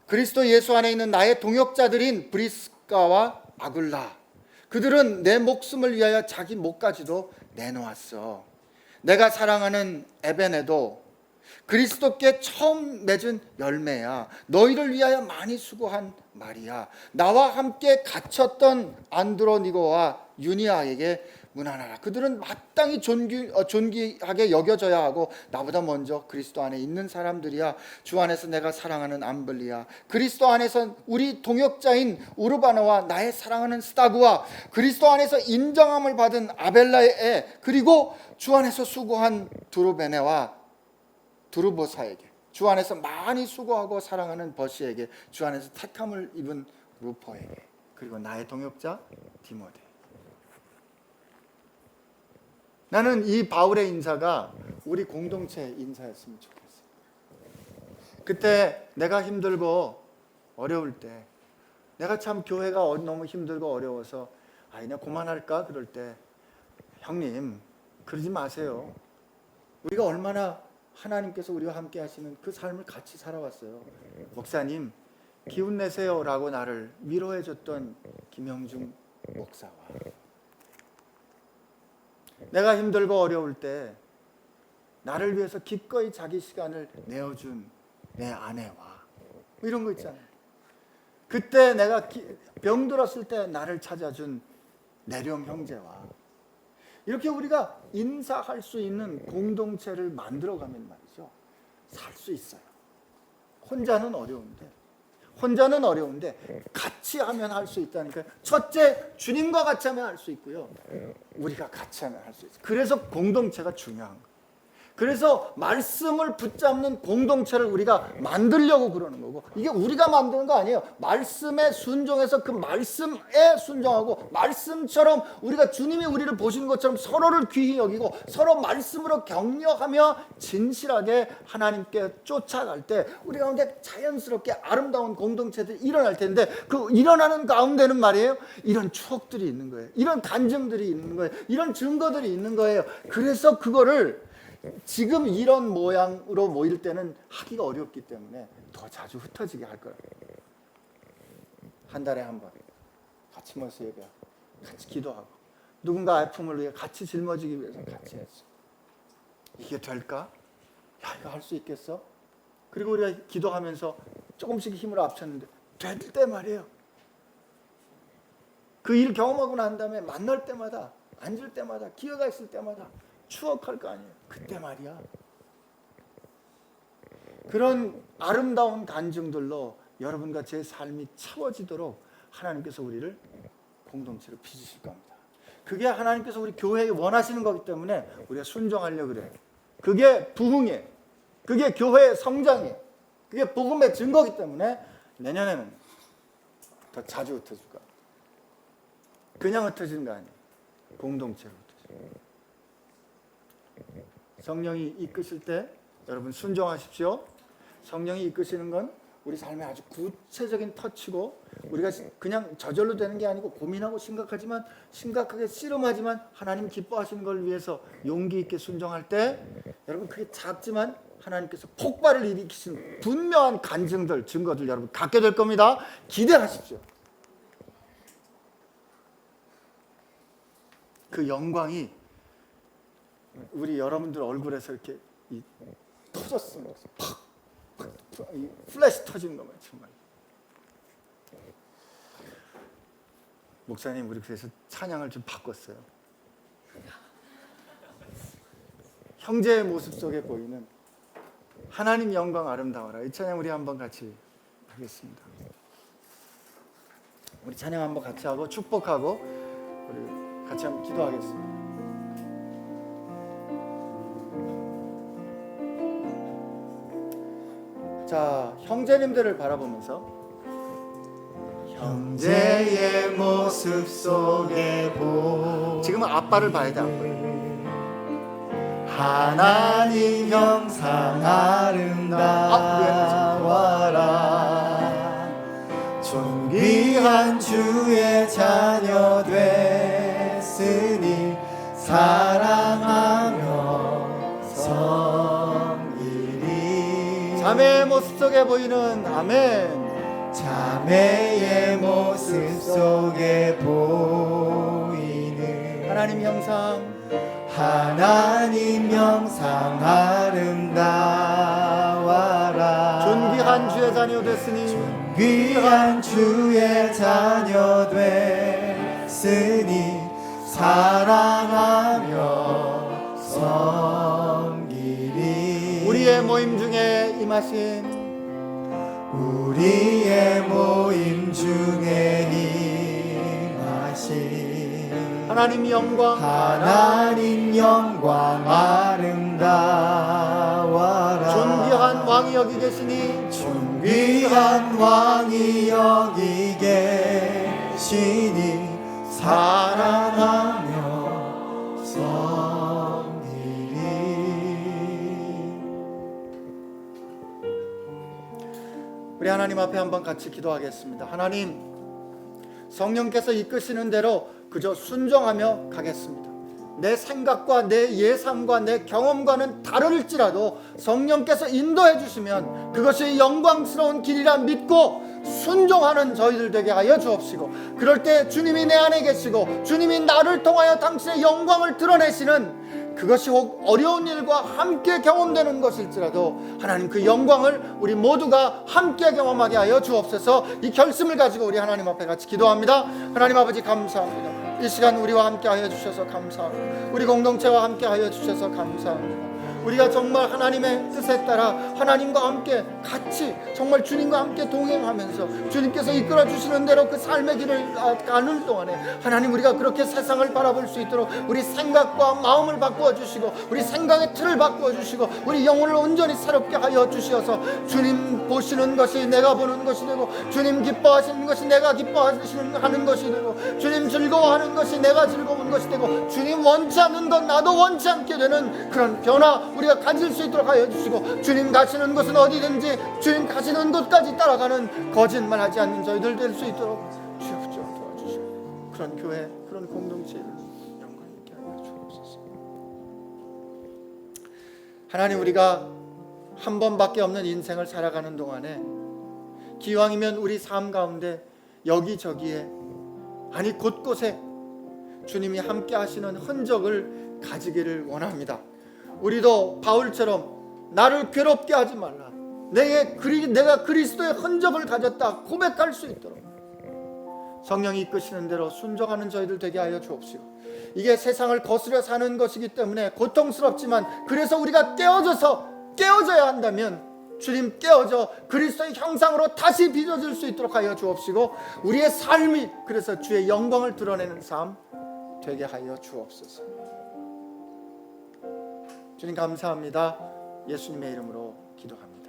그리스도 예수 안에 있는 나의 동역자들인 브리스가와 아굴라, 그들은 내 목숨을 위하여 자기 목까지도 내놓았어. 내가 사랑하는 에베네도 그리스도께 처음 맺은 열매야. 너희를 위하여 많이 수고한 말이야. 나와 함께 갇혔던 안드로니고와 유니아에게 문안하라. 그들은 마땅히 존귀하게 여겨져야 하고 나보다 먼저 그리스도 안에 있는 사람들이야. 주 안에서 내가 사랑하는 암블리야, 그리스도 안에서 우리 동역자인 우르바나와 나의 사랑하는 스타그와 그리스도 안에서 인정함을 받은 아벨라에, 그리고 주 안에서 수고한 두루베네와 두루보사에게, 주 안에서 많이 수고하고 사랑하는 버시에게, 주 안에서 택함을 입은 루퍼에게, 그리고 나의 동역자 디모데. 나는 이 바울의 인사가 우리 공동체 인사였으면 좋겠어요. 그때 내가 힘들고 어려울 때, 내가 참 교회가 너무 힘들고 어려워서 그냥 그만할까 그럴 때, 형님 그러지 마세요. 우리가 얼마나 하나님께서 우리와 함께 하시는 그 삶을 같이 살아왔어요. 목사님 기운 내세요 라고 나를 위로해 줬던 김영중 목사와, 내가 힘들고 어려울 때 나를 위해서 기꺼이 자기 시간을 내어준 내 아내와, 이런 거 있잖아요. 그때 내가 병들었을 때 나를 찾아준 내령 형제와, 이렇게 우리가 인사할 수 있는 공동체를 만들어가면 말이죠, 살 수 있어요. 혼자는 어려운데 같이 하면 할 수 있다니까요. 첫째, 주님과 같이 하면 할 수 있고요, 우리가 같이 하면 할 수 있어요. 그래서 공동체가 중요한 거예요. 그래서 말씀을 붙잡는 공동체를 우리가 만들려고 그러는 거고, 이게 우리가 만드는 거 아니에요. 말씀에 순종해서 그 말씀에 순종하고, 말씀처럼 우리가 주님이 우리를 보시는 것처럼 서로를 귀히 여기고 서로 말씀으로 격려하며 진실하게 하나님께 쫓아갈 때 우리 가운데 자연스럽게 아름다운 공동체들이 일어날 텐데, 그 일어나는 가운데는 말이에요, 이런 추억들이 있는 거예요. 이런 간증들이 있는 거예요. 이런 증거들이 있는 거예요. 그래서 그거를 지금 이런 모양으로 모일 때는 하기가 어렵기 때문에 더 자주 흩어지게 할 거예요. 한 달에 한 번 같이 모여서 예배하고 같이 기도하고 누군가 아픔을 위해 같이 짊어지기 위해서 같이 했어. 이게 될까? 야, 이거 할 수 있겠어? 그리고 우리가 기도하면서 조금씩 힘을 합쳤는데 될 때 말이에요. 그 일 경험하고 난 다음에 만날 때마다, 앉을 때마다, 기회가 있을 때마다 추억할 거 아니에요. 그때 말이야. 그런 아름다운 간증들로 여러분과 제 삶이 채워지도록 하나님께서 우리를 공동체로 빚으실 겁니다. 그게 하나님께서 우리 교회에 원하시는 거기 때문에 우리가 순종하려고 그래요. 그게 부흥이에요. 그게 교회의 성장이에요. 그게 복음의 증거이기 때문에 내년에는 더 자주 흩어질 거예요. 그냥 흩어지는 거 아니에요. 공동체로 흩어져요. 성령이 이끄실 때 여러분 순종하십시오. 성령이 이끄시는 건 우리 삶의 아주 구체적인 터치고, 우리가 그냥 저절로 되는 게 아니고 고민하고 심각하게 씨름하지만 하나님 기뻐하시는 걸 위해서 용기 있게 순종할 때 여러분 그게 작지만 하나님께서 폭발을 일으키시는 분명한 간증들, 증거들 여러분 갖게 될 겁니다. 기대하십시오. 그 영광이 우리 여러분들 얼굴에서 이렇게 터졌으면 팍 플래시 터지는 것만 정말. 목사님, 우리 그래서 찬양을 좀 바꿨어요. 형제의 모습 속에 보이는 하나님 영광 아름다워라. 이 찬양 우리 한번 같이 하겠습니다. 우리 찬양 한번 같이 하고 축복하고 우리 같이 한번 기도하겠습니다. 자, 형제님들을 바라보면서 형제의 모습 속에 지금은 아빠를 봐야 돼. 하나님 형상 아름다워라. 존귀한 주의 자녀 됐으니 사랑하며 섬기리. 자매의 모습 속에 보이는 아멘. 자매의 모습 속에 보이는 하나님 형상 아름다워라. 존귀한 주의 자녀 됐으니 존귀한 주의 자녀 됐으니 사랑하며 섬기리. 우리의 모임 중에 임하신 하나님 영광 아름다워라. 존귀한 왕이 여기 계시니 존귀한 왕이 여기 계시니 사랑하며 섬기리. 우리 하나님 앞에 한번 같이 기도하겠습니다. 하나님, 성령께서 이끄시는 대로 그저 순종하며 가겠습니다. 내 생각과 내 예상과 내 경험과는 다를지라도 성령께서 인도해 주시면 그것이 영광스러운 길이라 믿고 순종하는 저희들 되게 하여 주옵시고, 그럴 때 주님이 내 안에 계시고 주님이 나를 통하여 당신의 영광을 드러내시는 그것이 혹 어려운 일과 함께 경험되는 것일지라도 하나님 그 영광을 우리 모두가 함께 경험하게 하여 주옵소서. 이 결심을 가지고 우리 하나님 앞에 같이 기도합니다. 하나님 아버지 감사합니다. 이 시간 우리와 함께 하여 주셔서 감사합니다. 우리 공동체와 함께 하여 주셔서 감사합니다. 우리가 정말 하나님의 뜻에 따라 하나님과 함께 같이 정말 주님과 함께 동행하면서 주님께서 이끌어 주시는 대로 그 삶의 길을 가는 동안에 하나님, 우리가 그렇게 세상을 바라볼 수 있도록 우리 생각과 마음을 바꾸어 주시고 우리 생각의 틀을 바꾸어 주시고 우리 영혼을 온전히 새롭게 하여 주시어서 주님 보시는 것이 내가 보는 것이 되고 주님 기뻐하시는 것이 내가 기뻐하는 것이 되고 주님 즐거워하는 것이 내가 즐거운 것이 되고 주님 원치 않는 것 나도 원치 않게 되는 그런 변화 우리가 가질 수 있도록 하여 주시고, 주님 가시는 곳은 어디든지 주님 가시는 곳까지 따라가는 거짓말하지 않는 저희들 될 수 있도록 주옵소서. 도와주시고 그런 교회, 그런 공동체를 영광 있게 하여 주옵소서. 하나님, 우리가 한 번밖에 없는 인생을 살아가는 동안에 기왕이면 우리 삶 가운데 여기저기에, 아니 곳곳에 주님이 함께 하시는 흔적을 가지기를 원합니다. 우리도 바울처럼 나를 괴롭게 하지 말라, 내가 그리스도의 흔적을 가졌다 고백할 수 있도록 성령이 이끄시는 대로 순종하는 저희들 되게 하여 주옵시고, 이게 세상을 거스려 사는 것이기 때문에 고통스럽지만 그래서 우리가 깨어져야 한다면 주님 깨어져 그리스도의 형상으로 다시 빚어질 수 있도록 하여 주옵시고, 우리의 삶이 그래서 주의 영광을 드러내는 삶 되게 하여 주옵소서. 주님 감사합니다. 예수님의 이름으로 기도합니다.